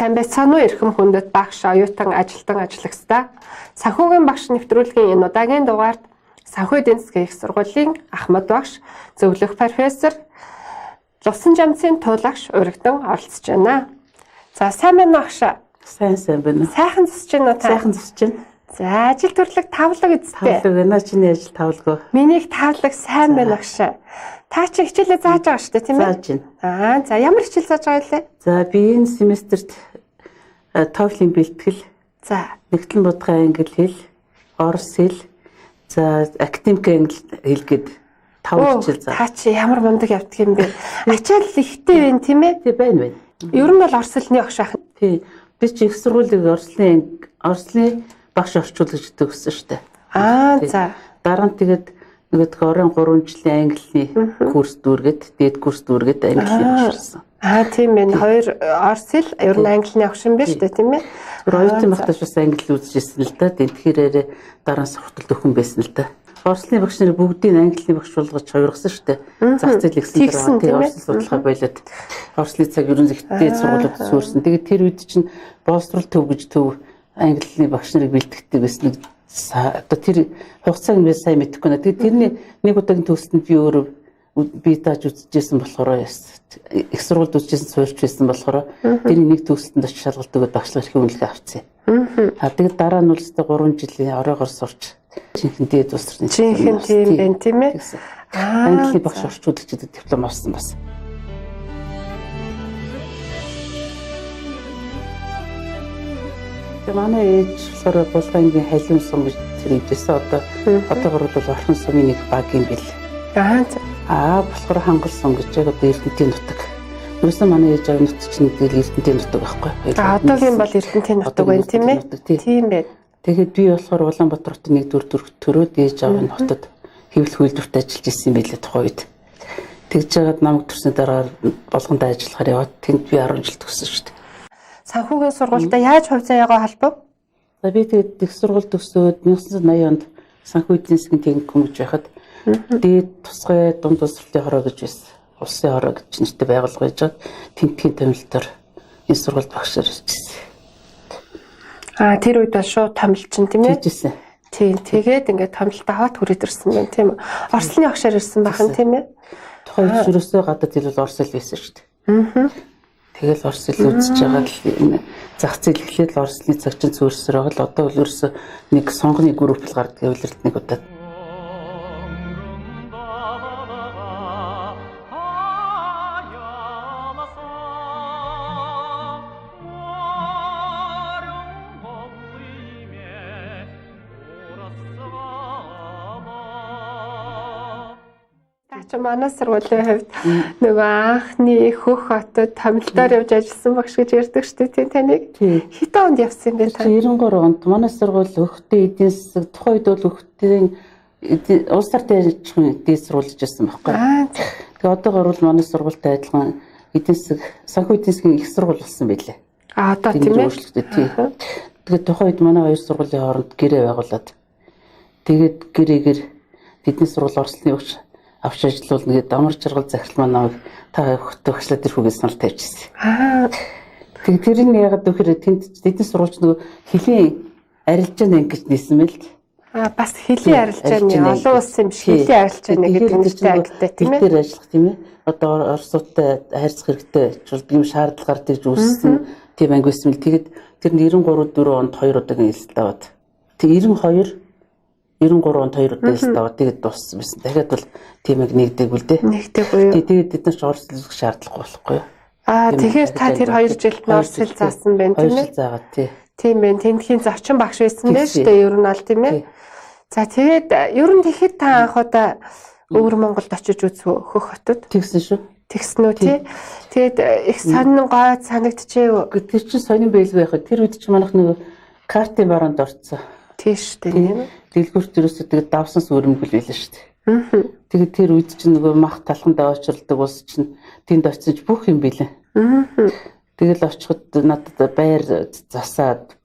Сайн байцгаана уу эрхэм хүндэт багш оюутан ажилтан ажлагчдаа. Санхүүгийн багш нэвтрүүлгийн энэ удаагийн дугаард санхүү эдийн засгийн их сургуулийн Ахмад багш, зөвлөх профессор, Лувсан жамцын туулагч урагдан оролцож байна. За сайн байна уу багш? Сайн байна. Сайхан засж байна уу та? Сайхан засж байна. За ажил төрлөг тавлаг үсттэй. Тавлаг байна. Чиний ажил тавлаггүй. Минийх тавлаг сайн байна багш. Та чи хичээлээ зааж байгаа шүү дээ тийм ээ? Зааж байна. За ямар хичээл зааж байгаа вэ? За би энэ семестрт TOEFL-ийн бэлтгэл, за нэгтлэн будгай англи хэл, орос хэл, за академик англи хэл гээд 5 хичээл заа. Та чи ямар мундаг явдаг юм бэ? Ачаал ихтэй байна тийм ээ? Тий байна. Ер нь бол орос хэлний багш ах. Тий. Би чи их сургуулийг орслын багш орчуулагч төгссөн шүү дээ. За. Дараа нь тэгээд нөгөө орон 3 жилийн англи курс дүүргээд, дээд курс дүүргээд англи багширсан. Тийм байна. Хоёр орос хэл, ер нь английн агшин биш үү тийм ээ? Оюутан багтаж бас англи үзчихсэн л да. Тэгэхээр дараа нь сурталт өгөн байсан л да. Орслын багш нар бүгдийг английн багш болгож хувиргасан шүү дээ. Зах зээл ихсэн дараа орслын судалгаа болоод орслын цаг ерөн зэгтдээ сургуулиуд суурсан. Тэгээд тэр үед чинь боловсрол төв гэж төв английн багш нарыг бэлтгэдэг байсан. Одоо тэр хугацааг нь сайн мэдэхгүй нэ. Тэгээд тэрний нэг удаагийн төгсөнд би өөрөө би тааж үзчихсэн болохоор их сургуульд үзчихсэн суурьч байсан болохоор тэрний нэг төгсөнд очиж шалгалт өгөөд багшлах эрхийг үнэлгээ авчихсан. Тэгээд дараа нь үлстэй 3 жилийн оройгоор сурч жинхэнэ дээд усрын жинхэнэ тийм байна тийм ээ. Англи багш орчуулагчдад диплом авсан бас. Манай ээж болохоор Булгаангийн халиун сум гэж тэр үдээсээ одоогор бол орхон сумын нэг баг юм бэл. Болохоор хангал сум гэж яг одоо Эрдэнэтийн нутаг. Юусэн манай ээж аваа нутаг чинь Эрдэнэтийн нутаг байхгүй. Одоогийн бол Эрдэнэтийн нутаг байна тийм ээ. Тийм байна. Тэгээд би болохоор Улаанбаатар хотын 1-р дөрөвт төрөөд ээж аваа нь хотод хэвлэл үйлдвэрт ажиллаж ирсэн байлээ тухайн үед. Тэгж жагаад намайг төрсний дараа болгондоо ажиллахаар яваад тэнд би 10 жил төгссөн шүү дээ. Санхүүгийн сургуультай яаж хувь заяагаа холбов? За би тэгээд их сургууль төгсөөд 1980 онд санхүү эдийн засгийн техникум гэж байхад дээд тусгай дунд боловсролын хороо гэж байсан. Улсын хороо гэж нэртэй байгуулга байж байгаа. Тэмдгийн томилтоор энэ сургуульд багшаар иржсэн. Тэр үед бол шууд томилчин тийм ээ? Тийжсэн. Тийм. Тэгээд ингээд томилт аваад хүрээд ирсэн байна тийм үү? Орслын багшаар ирсэн бахан тийм ээ? Тухайн ерөөсөө гадаад хэлбэл орос хэл байсан шүү дээ. Тэгэл орос хэл үзэж байгаа л зах зээл эхлээд орслын цаг чинь зөөрсөр байгаа л одоо бол ерөөсөө нэг сонгоны групп л гардаг явлалт нэг удаад. Манай сургуулийн хувьд нөгөө анхны хөх хотод томилтоор явж ажилласан багш гэж ярьдаг шүү дээ тийм таныг. Хэдэн онд явсан бэ та? 93 онд манай сургууль хөхтэй эдийн засаг тухайн үед бол хөхтийн улс төрийн эдийн сургуулж байсан байхгүй. Тэгээ одоогор бол манай сургуультай адилхан эдийн засаг санхүү эдийн засгийн их сургууль болсон байлээ. Одоо тийм ээ. Тэгээ тухайн үед манай хоёр сургуулийн хооронд гэрээ байгуулад тэгээд гэрээгээр эдийн сургууль орслын өгч авч ажиллуулна гэдэг амар жаргал захирал маань намайг та хөхтөө багшлаад ирэхүүгээс санал тавьчихсан. Тэгээд тэр нь ягаад гэхээр тэнд эдийн сургуульч нөгөө хэлийн арилжааны анги гэж нээсэн мэл. Бас хэлийн арилжааны олон улсын биш хэлийн арилжааны гэдэг нэртэй ангитай тийм ээ. Тэр ажиллах тийм ээ. Одоо орсуудтай хайрцах хэрэгтэй болдог юм шаардлагаар тэгж үүссэн тийм анги байсан мэл. Тэгээд тэр 93-4 онд 2 удаагийн хэлэлт аваад. Тэг 93 онд 2 удаа хэлэлт аваад тэгээд дууссан байсан. Дахиад бол тийм анги нэгдээгүй л дээ. Нэгдээгүй юу? Тэгээд бид нар ч орс хэлэх шаардлагагүй болохгүй юу? Тэгэхээр та тэр 2 жилд нь орс хэл заасан байна тийм ээ. 2 жил заагаад тий. Тийм байна. Тэмдгийн зочин багш байсан дээ шүү дээ. Ер нь бол тийм ээ. За тэгээд ер нь тэгэхэд та анх удаа өвөр Монголд очиж үзв хөх хотод. Тэгсэн шүү. Тэгсэн үү тий. Тэгээд их сонин гой санагдчихэв. Тэр чинь сонин байлгүй яхаа. Тэр үед чинь манайх нөгөө картын баруунд орцсон. Тийш дээ. Дэлгүүрт ерөөсөө тэгээд давсан сүрэмгэл байлаа шүү дээ. Тэгээд тэр үед чинь нөгөө мах талхандаа очирдаг ус чинь тэнд очиж бүх юм билээ. Тэгэл очиход надад байр засаад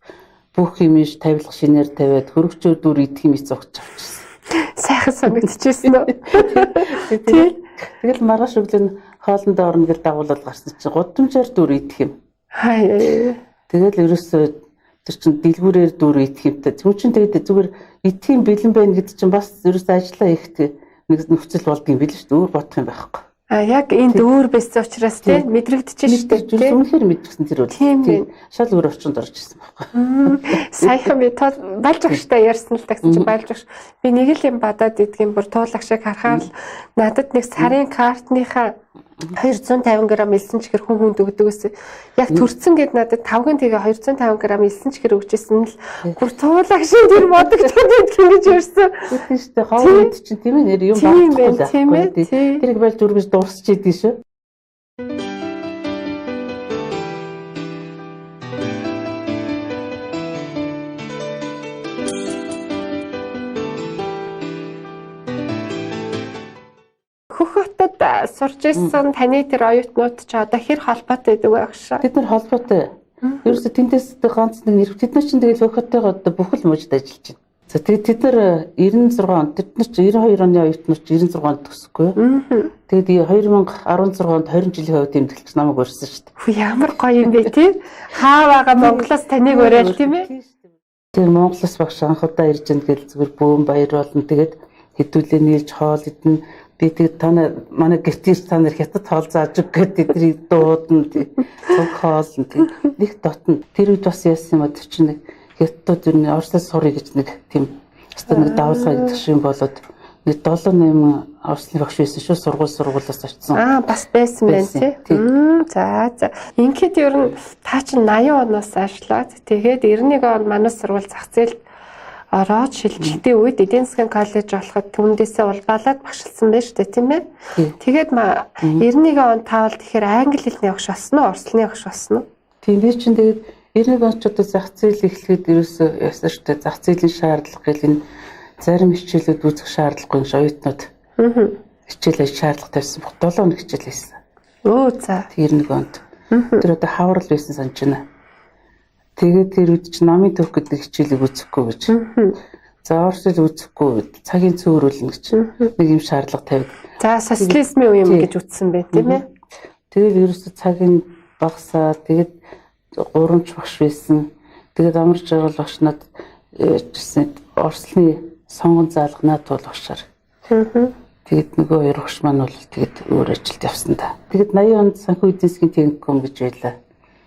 бүх юм иш тавилах шинээр тавиад хөрөгчөө дүр идэх юм зогч авчихсан. Сайхан санагдчихсэн үү? Тэгэл маргааш өглөө хоолндоо орно гэж дагуулаад гарсан чинь гудамжаар дүр идэх юм. Хай. Тэгээд ерөөсөө тэр чин дэлгүүрээр дүүр идэх юмтай. Хүн чинь тэгээд зүгээр идэх юм бэлэн байна гэдэг чинь бас ерөөсөө ажиллаа ихтэй нэг нөхцөл болдгийм билээ шүү дээ. Өөр бодох юм байхгүй. Яг энд өөр байсан учраас тийм мэдрэгдэж штэ тийм. Үнэхээр мэдчихсэн тэр үл. Шал өөр орчинд орж ирсэн байхгүй. Саяхан би байлж өгчтэй ярьсан л тагсан чи байлж өгч. Би нэг л юм бадаад идэх юм бүр туулах шиг харахаар л надад нэг сарын картныхаа 250 г элсэн чихэр хүн хүнд өгдөг гэсэн. Яг төрцөн гэд надад 5-ын тэгээ 250 г элсэн чихэр өгчээсэн л бүр туулах шиг тэр модогдоод идэх юм гэж ярьсан. Тийм шүү дээ. Ховд чинь тийм ээ нэр юм багтахгүй. Тэрийг болж үргэлж дуусч идэв шүү. Хөхөтөд сурч ирсэн таны тэр оюутнууд ч одоо хэр холбоотой байдаг вэ агшаа? Бид нар холбоотой. Ерөөсө тэндээс ганц нэг нэр бид нар чинь тэгэл хөхөтэйгээ одоо бүхэл мужид ажиллаж байна. За тэгээд тэд нар 96 онд тэд нар чи 92 оны оюутнууд 96 онд төгсөхгүй. Тэгээд 2016 онд 20 жилийн хувьд тэмдэглэж намайг урьсан шүү дээ. Хөө ямар гоё юм бэ тий? Хаа байгаа Монголоос таныг уриал тийм ээ? Тэр Монголоос багш анхудаа ирж янд гэл зүгээр бөөм баяр болно. Тэгээд хэдүүлээ нийлж хоол идэн би тэгээд таны манай гэртээс та нар хятад хоол зааж өг гэдэг тэдний дуудана тий. Цог хоол нэг дотно тэр үед бас яасан юм а тэр чинь хятад ер нь Орслоос сурах гэж нэг тийм өстө нэг давлгаа гэдэг шиг болоод нэг 7-8 Орслын багш байсан шүү сургуулиас очсон. Бас байсан байх тий. За. Ингээд ер нь та чинь 80 оноос ажиллаад тэгээд 91 он манай сургууль зах зээлд ороод шилжилтийн үед эдийн засгийн коллеж болоход түүндээсээ улбаалаад багшилсан байж тээ тийм ээ. Тэгээд 91 он таавал тэгэхээр англи хэлний багш болсон уу, орслын багш болсон уу? Тийм би чинь тэгээд 91 онд ч одоо зах зээл эхлэхэд ерөөсөө яасан шүү дээ. Зах зээлийн шаардлага гэл энэ зарим хичээлүүд үүсгэх шаардлагагүй гэж оюутнууд хичээлээ шаардлага тавьсан. 7 хоног хичээл хийсэн. За. 91 онд. Тэр одоо хаврал байсан санаж байна. Тэгээд тэр үед чи намын төвх гэдэг хичээлийг үзэхгүй гэж. За орсол үзэхгүй цагийн цөөрүүлнэ гэж нэг юм шаардлага тавьд. За социализмын үе юм гэж үтсэн байх тийм ээ. Тэгээд ерөөсө цагийн багсаа тэгээд 3 ч багш байсан. Тэгээд амарч байгаа багш над жисэн орслын сонгон заалгана тул багшаар. Тэгээд нөгөө хоёр багш маань бол тэгээд өөр ажилд явсан та. Тэгээд 80 онд санхүү эдийн засгийн техникум гэж байлаа.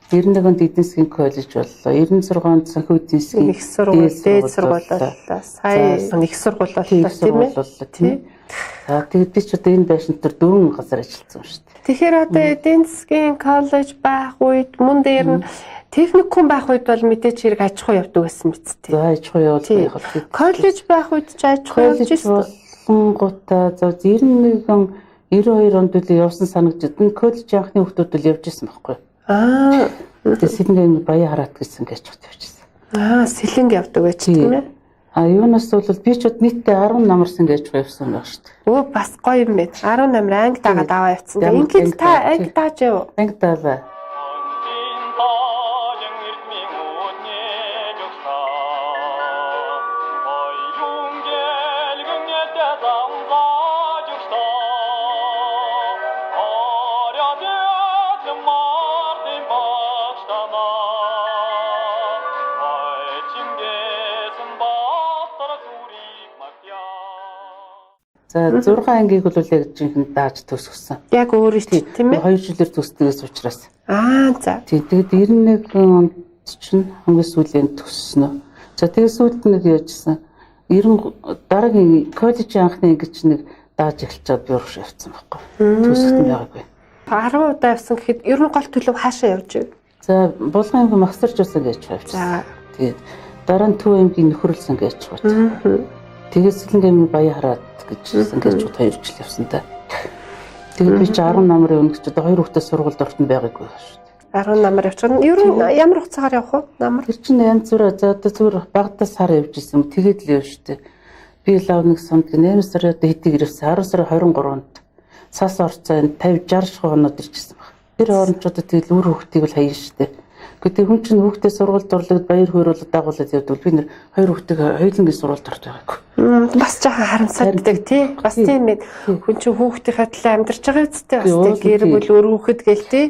91 онд эдийн засгийн коллеж боллоо. 96 онд санхүү эдийн засгийн их сургууль, дээд сургууль боллоо. Сая их сургууль боллоо тийм ээ. За тэгээд би ч одоо энэ байшин дээр 4 газар ажилласан шүү дээ. Тэгэхээр одоо эдийн засгийн коллеж байх үед мөн дээр нь техникум байх үед бол мэдээч хэрэг аж ахуй явдаг байсан мэт тийм. За аж ахуй явуулдаг байх бол. Коллеж байх үед ч аж ахуй явж байсан. Гута за 91 он 92 онд үл явсан санагдаад энэ коллеж анхны хүүхдүүд л явж исэн байхгүй. Тэгээд сэлэнг баяа хараат гэсэн гэж явчихсан. Сэлэнг явдаг байж тийм ээ. Юунаас бол би ч нийтдээ 10 намарсан гэж явсан байх шүү дээ. Бас гоё юм байна. 10 намар анги дагаад аваа явцсан. Ингээд та анги дааж яв. Анги даалаа. За 6 ангийг бол яг жинхэнэ дааж төсгсөн. Яг өөрөө тийм ээ. 2 жилээр төсдгөөс учраас. За. Тэгээд 91 онд чинь хамгийн сүүлийн төссөн. За тэгээд сүүлд нэг яажсан. 90 дараагийн коллежийн анхны ангич нэг дааж эхэлчихад би урагш явцсан байхгүй. Төсөлт нь байгаагүй. 10 удаа явсан гэхэд ер нь гол төлөв хаашаа явж вэ? За булган аймаг магсарч явсан гэж явчихсан. Тэгээд дараа нь Төв аймгийн нөхөрлсөн гэж явчихсан. Тэгээд сэлэнгийн баяа хараад гэжсэн гэж 2 жил явсан та. Тэгээд би ч 10 намрын өмнө ч одоо 2 хүүхдээ сургуульд ортон байгаагүй шүү дээ. 10 намар явчихсан. Ер нь ямар хугацаагаар явах вэ? Намар. Тэр чинь янз бүр за одоо зүгээр багтаа сар явж исэн. Тэгээд л явж штэ. Би лав нэг санд 8 сарын одоо хэдийг ирсэн 10 сарын 23-нд цаас орцоо 50 60 хоноод ирчихсэн баг. Тэр орончуудад тэгэл үр хүүхдийг л хаяа штэ. Гэхдээ хүн чинь хүүхдээ сургуульд орлогод баяр хөөрөлд дагуулад явдаг. Би нэр 2 хүүхдийг хоёулангийн сургуульд орж байгаагүй. Бас жоохон харамсалтай тий. Бас тийм ээ. Хүн чинь хүүхдийнхээ төлөө амьдарч байгаа үстэй бас тий. Гэр бүл өөр хүүхэд гээл тий.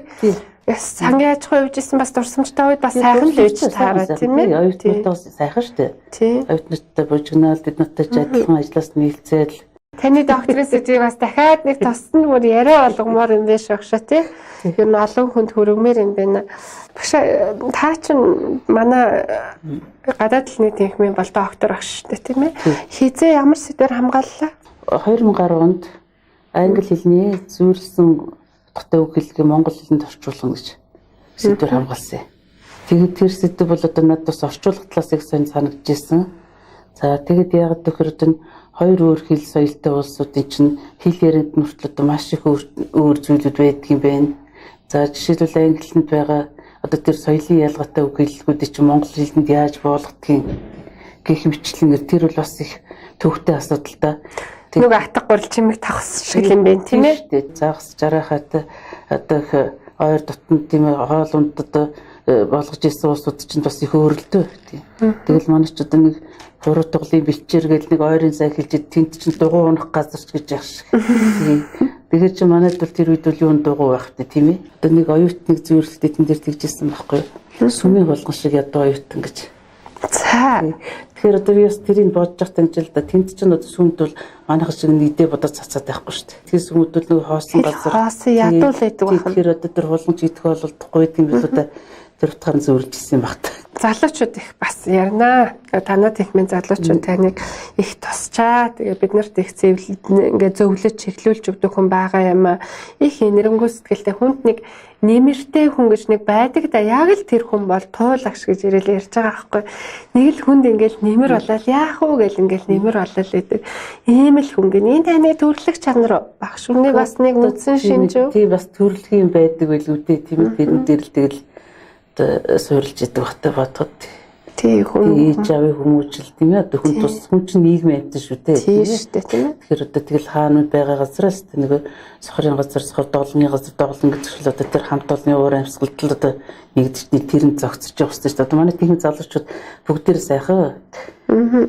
Сангийн аж ахуй үжсэн бас дурсамжтай үед бас сайхан л байж таараа тийм ээ. Оюутнуудаас сайхан шүү дээ. Тийм. Оюутнуудтай бужигнаал тэднэртэй ч адилхан ажиллаас нийлцээл. Таны докторийн сэдвийг бас дахиад нэг туссан бүр яриа болгомоор юм биш багшаа тий. Ер нь олон хүнд хүргэмээр юм байна. Багшаа та чинь манай гадаад хэлний тэнхимийн бол доктор багш шүү дээ тийм ээ. Хизээ ямар сэдвээр хамгааллаа? 2010 онд англи хэлний зүйрлсэн утгатай үг хэллэгийг монгол хэлэнд орчуулгана гэж сэдвээр хамгаалсан. Тэгээд тэр сэдв бол одоо надад бас орчуулах талаас их сайн санагдчихсэн. За тэгээд яг тэгэхээр одоо хоёр өөр хэл соёлтой улсуудын чинь хэл ярианд мөртлөө одоо маш их өөр зүйлүүд байдаг юм байна. За жишээлбэл англи хэлэнд байгаа одоо тэр соёлын ялгаатай үг хэллэгүүдийг чинь монгол хэлэнд яаж болгодгийг гэх мэтлэнгээр тэр бол бас их төвхтэй асуудал та. Нэг атга гурил чимэг тавс шиг юм байна тийм ээ. Загас жарахад одоо их ойр дотнд тийм хоол унд одоо болгож ирсэн улсууд чинь бас их өөрлөлтөө тийм. Тэгэл манай ч одоо нэг хуруу туглын бэлчээр гэл нэг ойрын цай хэлж тэнд чинь дугуй унах газар ч гэж яах шиг. Тэгээд чи манайд бол тэр үед бол юунд дугуй байх вэ тийм ээ. Одоо нэг оюутныг зүйрлэлтэй тэн дээр тэгжсэн байхгүй. Сүмийн болгон шиг ядуу оюутан гэж. За. Тэгэхээр одоо би бас тэрийг бодож явах юм жил да тэнд чинь одоо сүмд бол манайх шиг нийдээ бодож цацаад байхгүй шүү дээ. Тэгэхээр сүмд бол нэг хоосон газар. Хоосон ядуул байдаг байна. Тэгэхээр одоо тэр хулгамж идэх болдохгүй гэдэг юм билүү да. Тэр утгаар зөвлөжсэн багт. Залуучууд их бас ярина. Танад их минь залуучууд таныг их тусчаа. Тэгээ бид нарт их ингээд зөвлөж чиглүүлж өгдөг хүн байгаа юм. Их энэрэнгүй сэтгэлтэй хүнд нэг нэмэртэй хүн гэж нэг байдаг да. Яг л тэр хүн бол туулагш гэж ирэл ярьж байгаа байхгүй. Нэг л хүнд ингээд нэмэр болол яах вэ гэл ингээд нэмэр болол гэдэг. Ийм л хүн гин. Энэ таны төрөлх чанар багш үнэ бас нэг үндсэн шинж үү? Тий бас төрөлхийн байдаг байлгүй дээ тийм ээ. Тэр дээр л тэгэл суурилж идэг баттай бодоход тий хүн ээжаавын хүмүүжил тийм ээ одоо хүн тус хүн чинь нийгмийн амьтан шүү дээ тийм шүү дээ тийм ээ тэгэхээр одоо тэгэл хаанууд байгаа газараас нэг сохрын газар сохор доолны газар доолн гэж л одоо тэр хамт олонны уур амьсгалд одоо нэгдэж тэрэнд зогцож явах хэрэгтэй шүү дээ одоо манай тийм залуучууд бүгдээр сайхан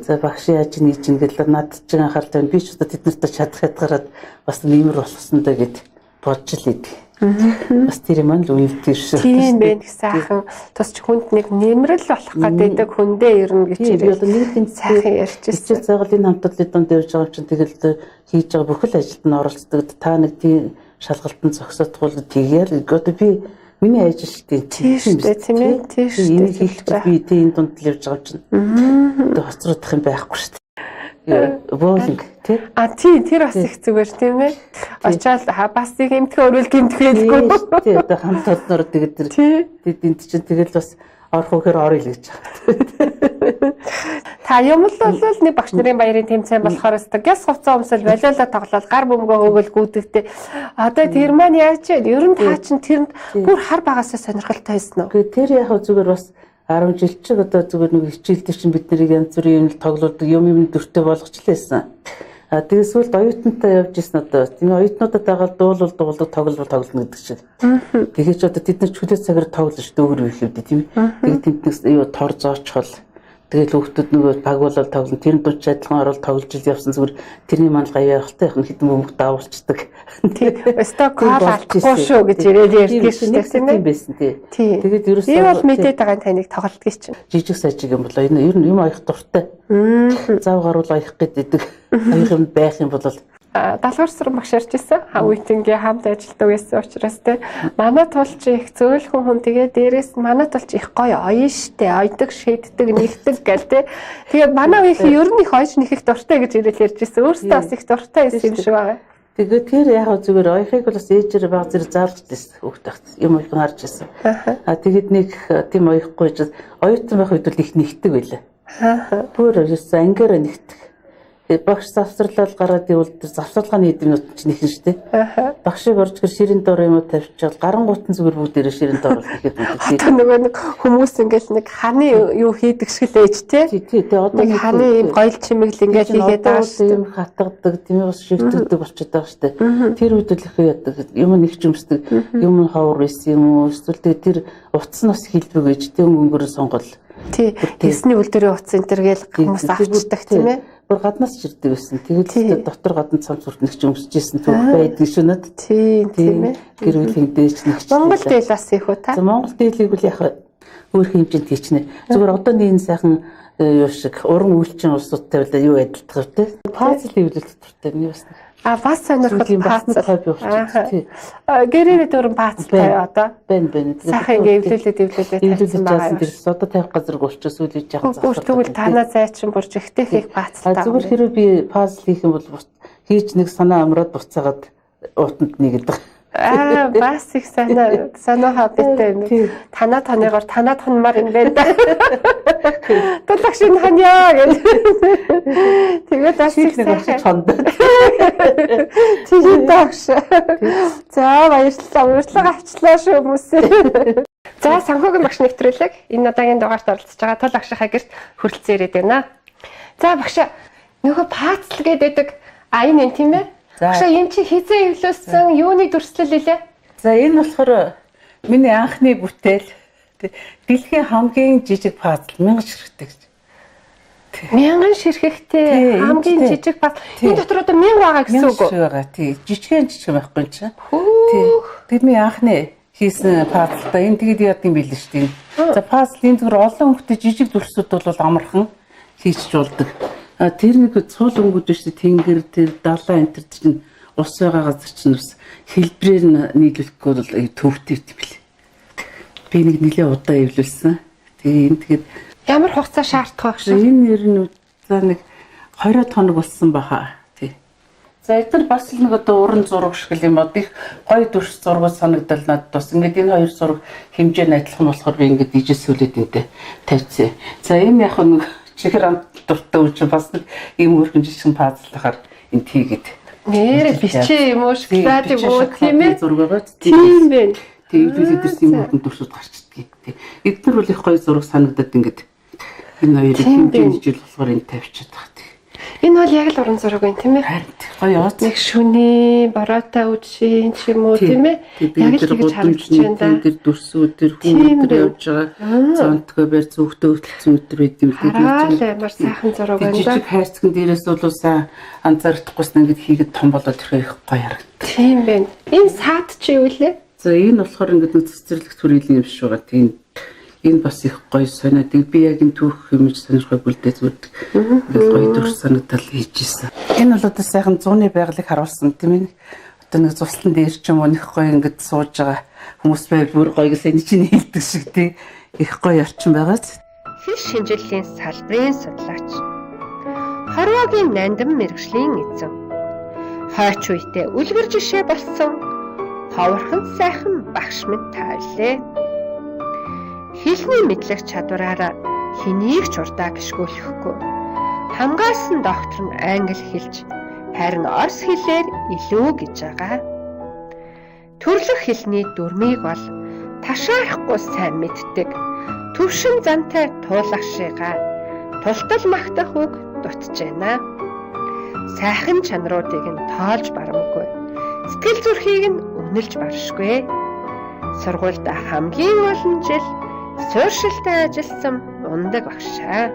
за багш яаж нээж ин гэдэл над чинь анхаарал тавина би ч одоо тэд нартай чадах ятгараад бас нэмэр болохсондоо гэд бодж л идэв. Бас тэр юм л үнэлдэг шүү. Тийм байх сайхан тусч хүнд нэг нэмрэл болох гэдэг хүндээ ирнэ гэж ирээ. Одоо нэг тийм сайхан ярьчихсан. Цагаал энэ хамтлалын донд явж байгаа юм чинь тэгэл хийж байгаа бүхэл ажилд нь оролцдог. Та нэг тийм шалгалтанд зогсоодгүй тэгэл одоо би миний ажил шүү дээ. Тийм шүү дээ тийм ээ. Тийм шүү дээ. Энийг хийхдээ би тийм донд л явж байгаа юм чинь. Одоо хоцруудах юм байхгүй шүү дээ. Боолинг тий. Тийм тэр бас их зүгээр тийм ээ. Очоод бас нэг эмтгэн өрөөл гэмтгэлгүй. Тий одоо хамт олноор тэгээд тэр энд чинь тэгэл бас орох үхээр орё л гэж байгаа. Та юм л бол нэг багш нарын баярын тэмцээн болохоор өстө гяс хувцас өмсөл волейбол тоглоод гар бөмбөгөө хөөгөл гүйдэгтэй. Одоо тэр маань яаж вэ? Ер нь та чинь тэрэнд бүр хар багасаа сонирхолтой байсан уу? Тэр яг зүгээр бас 10 жил чиг одоо зүгээр нэг хичээлдэр чинь бид нарыг янз бүрийн юм тоглоулдаг юм дүртэй болгочлээсэн. Тэгээд сүүлд оюутнуудаа явж исэн одоо тийм оюутнуудад дагаад дуулдаг тоглолт тоглоно гэдэг шиг. Тэгээд ч одоо тэд нар чөлөө цагаар тоглож шүү дээ өөр их юм тийм. Тэгээд тэмтнээс юу тор зоочхол тэгээд хүүхдүүд нөгөө баг болол тоглоно тэр дунд адилхан орол тоглож ил явсан зүгээр тэрний мандал гаяахтай их хитэн бөмбөг даавалцдаг. Тийм өстө кол алдахгүй шүү гэж ирээд ярьдаг шүү дээ тийм ээ. Байсан тий. Тэгээд ерөөсөө би бол мэдээд байгаа таныг тоглолтгийг чинь. Жижиг сажиг юм болоо энэ ер нь юм аях дуртай. Зав гаруул аях гэдэг аях юм байх юм бол Далгар сүрэн багш ярьж ирсэн. Хавьтингийн хамт ажилладаг байсан учраас те манай тулч их зөөлхөн хүн тэгээ дээрээс манай тулч их гоё оён штэ ойдог шийддэг нэгдэг гэл те тэгээ манай үеийнх ер нь их ойж нэхэх дуртай гэж ирэл ярьж ирсэн. Өөрөөсөө бас их дуртай байсан юм шиг байгаа. Тэгээд тэр яг зүгээр оёхыг бол бас ээжээр баг зэрэг заалгаж ирсэн хүүхдэгт юм их харж ирсэн. Тэгээд нэг тийм оёхгүй ч оюутан байх үед бол их нэгдэг байлаа. Бүр ерөөсөө ангиараа нэгдэг. Багш завсарлал гараад ивэл завсарлагын эдэмнүүд чинь нэхэн штэ. Багшийг орж гэр ширийн дор юм уу тавьчихвал гарангуутан зүгээр бүгдээрээ ширийн дор гэхэд үү. Одоо нөгөө нэг хүмүүс ингээл нэг ханы юу хийдэг шиг л ээж те. Тий, одоо нэг ханы юм гоёл чимэглэл ингээл хийгээд байгаа штэ. Юм хатгадаг, тийм бас шигтдэг болчиход байгаа штэ. Тэр үед л их яадаг юм нэг ч юмсдаг, юм ховор байсан юм уу? Эсвэл тэр утас нь бас хилбэг гэж тэг өнгөрөө сонгол. Тий, тэсний үлдэрийн утас энэ төр гээл хүмүүс авчдаг тийм ээ. бүр гаднаас ч ирдэг байсан. Тэгээд дотор гадна цамц хүртнэх ч өмсөжсэн түүх байдаг шүү нөт. Тийм ээ. Гэр бүлийн дээж нэгч. Монгол дээл бас их үү та? За Монгол дээлийг үл яг өөр хэмжээнд хийчихнэ. Зүгээр одооний энэ сайхан юу шиг уран үйлчин улсуудтай бол юу адилтгав те. Пазл хэвлэл дуртай миний бас. Бас сонирхол пазл хобби болчихсон. Гэрээрээ дөрөн пазлтай одоо. Бэн. Сайхан ингээ эвлүүлээд тавьсан байгаа. Тэрс одоо тавих газар болчихсон үл хийж яах вэ? Тэгвэл танаа зайчин бүр жигтэй хийх пазлтай. Зүгээр хэрэг би пазл хийх юм бол хийж нэг санаа амраад буцаагаад уутанд нэгэдэг. Бас их санаа хоббитэй юм. Танаа таныгаар танаа тонмаар юм байна да. Тулах шин ханяа гэж. Тэгээд бас их чонд. Тийм дагш. За баярлалаа авчлаа шүү хүмүүсээ. За санхүүгийн багш нэвтрүүлэг энэ удаагийн дугаарт оролцож байгаа тул агшихаа гэрт хүрэлцэн ирээд байна. За багш нөгөө пазл гэдэг энэ тийм ээ. Багш энэ чи хизээ эвлүүлсэн юуны дүрслэл илээ? За энэ болохоор миний анхны бүтээл дэлхийн хамгийн жижиг пазл 1000 ширхэгтэй гэж. 1000 ширхэгтэй хамгийн жижиг пазл. Энэ дотор одоо 1000 байгаа гэсэн үг үү? Байгаа тий. Жижиг байхгүй юм чинь. Тий. Тэрний анхны хийсэн пазл да энэ тэгээд яад юм бэл шүү дээ. За пазл энэ зүгээр олон хүнтэй жижиг дүрсүүд бол амархан хийчих болдог. Тэр нэг цуул өнгөд биш тэнгэр тэр далаа энэ төр чинь ус байгаа газар чинь бас хэлбрээр нийлүүлэхгүй бол төвтэй юм бэл. Би нэг нэлээ удаа эвлүүлсэн. Тэгээд ямар хугацаа шаардах вэ гэж? Энэ нэр нь за нэг 20 хоног болсон баха. Тий. За эдгээр бас л нэг одоо уран зураг шиг юм бод их гоё дүрс зургууд санагдал надад бас ингээд энэ хоёр зураг хэмжээ нь адилхан болохоор би ингээд дижитализүүлээд энтэй тавьчихсан. За энэ яг нэг чихэр дуртай үуч бас нэг ийм өөрхөн жижиг пазлахаар энэ тийгээд. Нэрэ бичээ юм уу шоколад юм уу тийм ээ? Зураг байгаа. Тийм байна. Тэгээд эдгэрс юм өөрхөн дүрсүүд гарчдаг. Тий. Эдгээр бол их гоё зураг санагдаад ингээд энэ хоёрыг хэмжээний жил болохоор энэ тавьчихад байгаа. Энэ бол яг л уран зураг байна тийм ээ? Харин гоё яваад. Нэг шүний бороотой үдшийн ч юм уу тийм ээ? Яг л ингэж харагдаж байна да. Тэр дүрсүүд тэр хүмүүстэр явж байгаа. Цонтгой байр зүгтөө хөтлсөн өтер байд юм. Амар сайхан зураг байна да. Жижиг хайрцагын дээрээс бол сайн анзаардахгүйс ингээд хийгээд том болоод тэрхээ их гоё харагдав. Тийм байна. Энэ саад чи юу лээ? За энэ болохоор ингээд нэг цэцэрлэгт хүрээлийн юм шиг байгаа. Тийм энэ бас их гоё санагдав. Би яг энэ түүх хэмж сонирхой бүлдээ зүуд гоё дүрс санагдал хийжсэн. Энэ бол одоо сайхан зууны байгалыг харуулсан тийм ээ. Одоо нэг цуслан дээр ч юм уу нэг гоё ингээд сууж байгаа хүмүүс байв бүр гоё гэсэн энэ чинь хэлдэг шиг тийм их гоё орчин байгаа. Хэл шинжилгээний салбарын судлаач. Хорвоогийн нандин мэрэгжлийн эзэн. Хойч үедээ үлгэр жишээ болсон ховорхон сайхан багш минь тааллээ. Хэлний мэдлэг чадвараараа хэнийг ч урдаа гიშгүүлэхгүй. Хамгаалсан доктор нь англи хэлж, харин орос хэлээр илүү гэж байгаа. Төрлөх хэлний дүрмийг бол ташаарахгүй сайн мэддэг. Төвшин зантай туулгашигаа тултал магтах үг дутж байна. Сайхан чанаруудыг нь тоолж барамгүй. Сэтгэл зүрхийг нь үнэлж баршгүй. Сургуульд хамгийн олон жил сууршилтай ажилласан ундаг багшаа.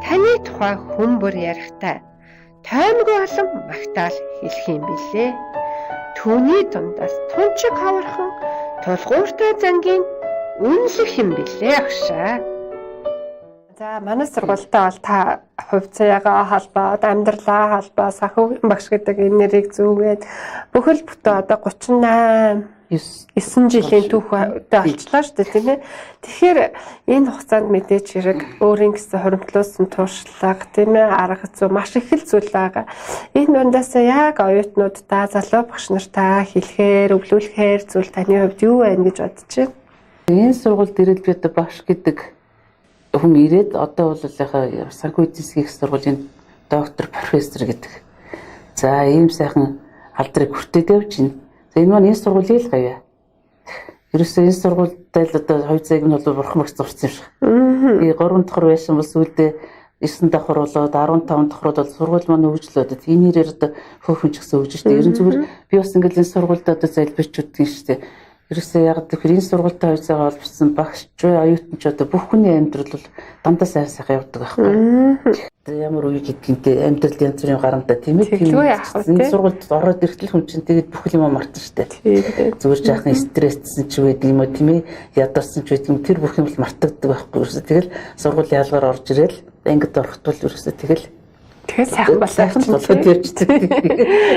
Таны тухай хүн бүр ярихдаа тоймгүй олон магтаал хэлэх юм билээ. Түүний дундаас тунчиг хавархан тулгууртай зангийн үнэлэх юм билээ агшаа. За манай сургуультай бол та хувь заяагаа холбоод амьдралаа холбоо санхүүгийн багш гэдэг энэ нэрийг зүүгээд бүхэл бүтэн одоо 9 жилийн түүхтэй олчлаа шүү дээ тийм ээ. Тэгэхээр энэ хугацаанд мэдээж хэрэг өөрийн гэсэн хуримтлуулсан туршлага тийм ээ арга зүй маш их л зүйл байгаа. Энэ дундаас яг оюутнуудаа залуу багш нартаа хэлэхээр өвлүүлэхээр зүйл таны хувьд юу байна гэж бодож байна? Энэ сургуульд ирээд би одоо багш гэдэг хүн ирээд одоо бол яхаа санхүү эзэн засгийн сургуулийн доктор профессор гэдэг. За ийм сайхан алдрыг хүртээд явж байна. За энэ маань энэ сургуулийн л гавья. Ерөөсөө энэ сургуультай л одоо хоёр цагийг нь бол бурхан багш зурсан юм шиг. Би 3 дахь байсан бол сүүлдээ 9 давхар болоод 15 давхар бол сургууль маань хөгжлөөд энэ нэрээр одоо хөөхөн ч гэсэн хөгжиж штэ. Ерөн зүгээр би бас ингээд энэ сургуультай одоо залбирчуд тийм штэ. Ерөөсөө яг тэгэхээр энэ сургуультай хоёр цагаа холбосон багш ч оюутан ч одоо бүх хүний амьдрал бол дандаа сайхан явдаг байхгүй. ямар үе гэдгийнтэй амьдралд янз бүрийн гарамтай тийм ээ. Тэглгүй яах вэ? Энэ сургуульд ороод ирэхтэл хүн чинь тэгээд бүх юм мартсан шүү дээ. Зүгээр жаахан стресссэн ч байдаг юм уу тийм ээ. Ядарсан ч байдаг юм. Тэр бүх юм л мартагддаг байхгүй юу. Тэгэл сургууль яалгаар орж ирэл ангид орохт бол ерөөсөө тэгэл сайхан болоод ярьждаг.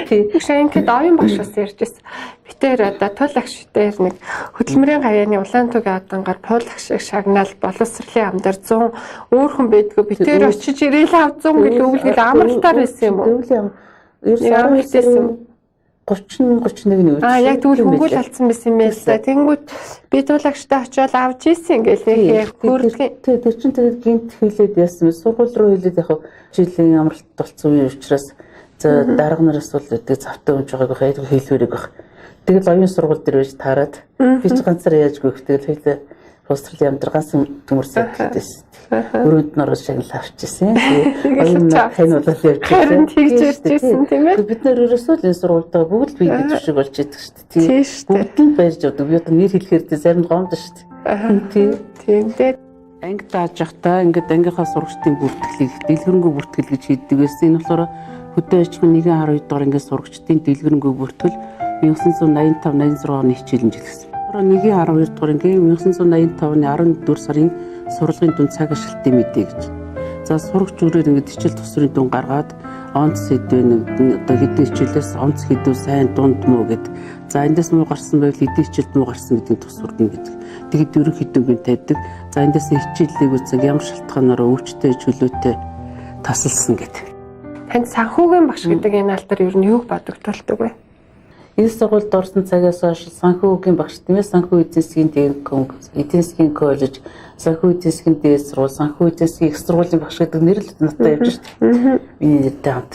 Тийм. Шинэхэд оюун багш бас ярьжсэн. Битээр одоо тул агш дээр нэг хөдөлмөрийн гавьяаны Улаантүгийн одангаар Пул агшиг шагнаал боловсролын ам дээр 100 өөр хүн байдгүй. Битээр очиж ирээл авцсан гэж өвлгөл амралтаар байсан юм уу? Ерөөсөө 30-31 үе. Яг тэгвэл хөнгөл алдсан байсан юм байл. Тэнгүүд би тул агштай очиод авч ийсэн ингээл нэг хөрөлдгийн. Тэр чинь тэгээд гинт хилээд яасан. Сургууль руу хилээд яг жилийн амралт болсон үе учраас за дарга нараас бол тэгээд завтай унж байгааг хайдаг хэлвэрэг баг. Тэгэл оюун сургууль дээр байж таарад би ч ганцаар яаж гүйх тэгэл хэлээ Австралийн амдрагаас төмөрсөн гэдэгсэн. Өрөөнд нь орж шагнал авчихсан. Оюун тань бол явж харин тэгж иржсэн тийм ээ. Бид нэр ерөөсөө л энэ сургуультай бүгд бие биед шиг болж идэг шүү дээ. Тийм шүү дээ. Бүгд нь барьж явдаг. Би одоо нэр хэлэхээр зарим гомдсон шүү дээ. Тийм дээ. Анги тааж явахдаа ингээд ангийнхаа сурагчдын бүртгэлийг дэлгэрэнгүй бүртгэл гэж хийдэг байсан. Энэ болохоор хөдөө аж ахуйн 1.12 дугаар ангиас сурагчдын дэлгэрэнгүй бүртгэл 1985-86 оны хичээлэн жилгсэн. 1.12 дугаар ангийн 1985-ны 11 сарын сурлагын дүн цаг ашиглалтын мэдээ гэж. За сурагч үрээр ингээд хичээл тусрын дүн гаргаад онц сэдвэн одоо хэдэн хичээлээс онц хэдв сайн дунд муу гэд. За эндээс муу гарсан байвал хэдэн хичээлд муу гарсан гэдгийг тусварна гэдэг. Тэгэд ерөнхийдөө тавьдаг. За эндээс хичээлийг үзэг ямар шалтгаанаар өвчтэй чөлөөтэй тасалсан гэдэг. Танд санхүүгийн багш гэдэг энэ алдар ер нь юуг бодогдолтой вэ? Энэ сургуульд орсон цагаас хойш санхүүгийн багш тийм ээ, санхүү эзэн засгийн коллеж, санхүү эзэн засгийн дээд сургууль, санхүү эзэн засгийн их сургуулийн багш гэдэг нэр л надад явж шүү дээ. Миний нэртэй хамт.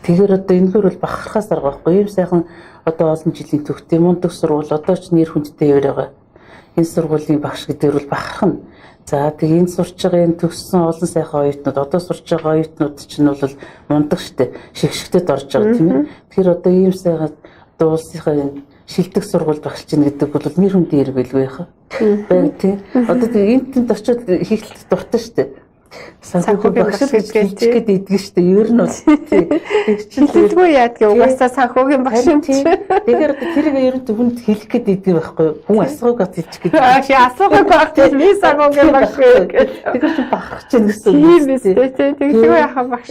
Тэгэхээр одоо энэгээр бол бахархаас арга байхгүй. Ийм сайхан одоо олон жилийн төвхтэй мундаг сургууль одоо ч нэр хүндтэй яваа. Энэ сургуулийн багш гэдэг бол бахархна. За тэгээ энэ сурч байгаа энэ төгссөн олон сайхан оюутнууд одоо сурч байгаа оюутнууд чинь бол мундаг штэ. Шигшгтэд орж байгаа тийм ээ. Тэгэхээр одоо ийм сайхан одоо улсынхаа шилдэг сургууль багш чинь гэдэг бол нэр хүндийн хэрэг байлгүй яхаа. Баяг тийм. Одоо тэгээ энтэнд очиод хийх дуртай штэ. Санхүүгийн багш гэж хэлчихэд идэгэн штэ. Ер нь бол тийм. Хэлэлгүй яадгийг угаасаа санхүүгийн багш юм чи. Тэгэхээр тэрийг ер нь хүнд хэлэх гээд идэг байхгүй. Хүн асуугаад хэлчих гээд. Чи асуугаад багт би санхүүгийн багш гэж. Тэгэхээр чи бахарч чинь гэсэн юм биз дээ. Тэгэлгүй яхаа багш.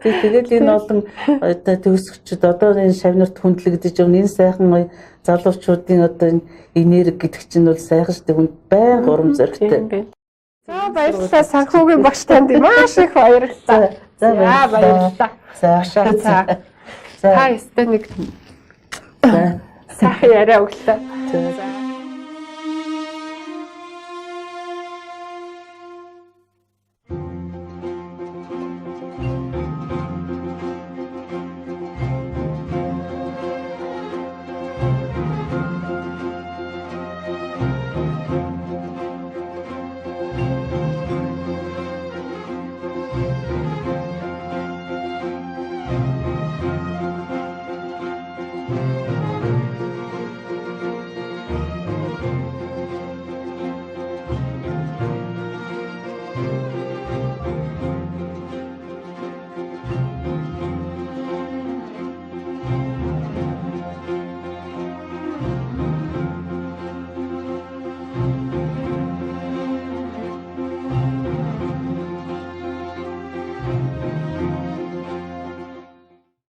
Тэгэл энэ олон одоо төгсөгчд одоо энэ шавнарт хүндлэгдэж явна. Энэ сайхан залуучуудын одоо энэ энерги гэдэг чинь бол сайхан штэ. Хүн байн урам зоригтой. За баярлалаа санхүүгийн багш танд маш их баярлалаа. За баярлалаа. За та өстө нэг сайхан яриа өглөө.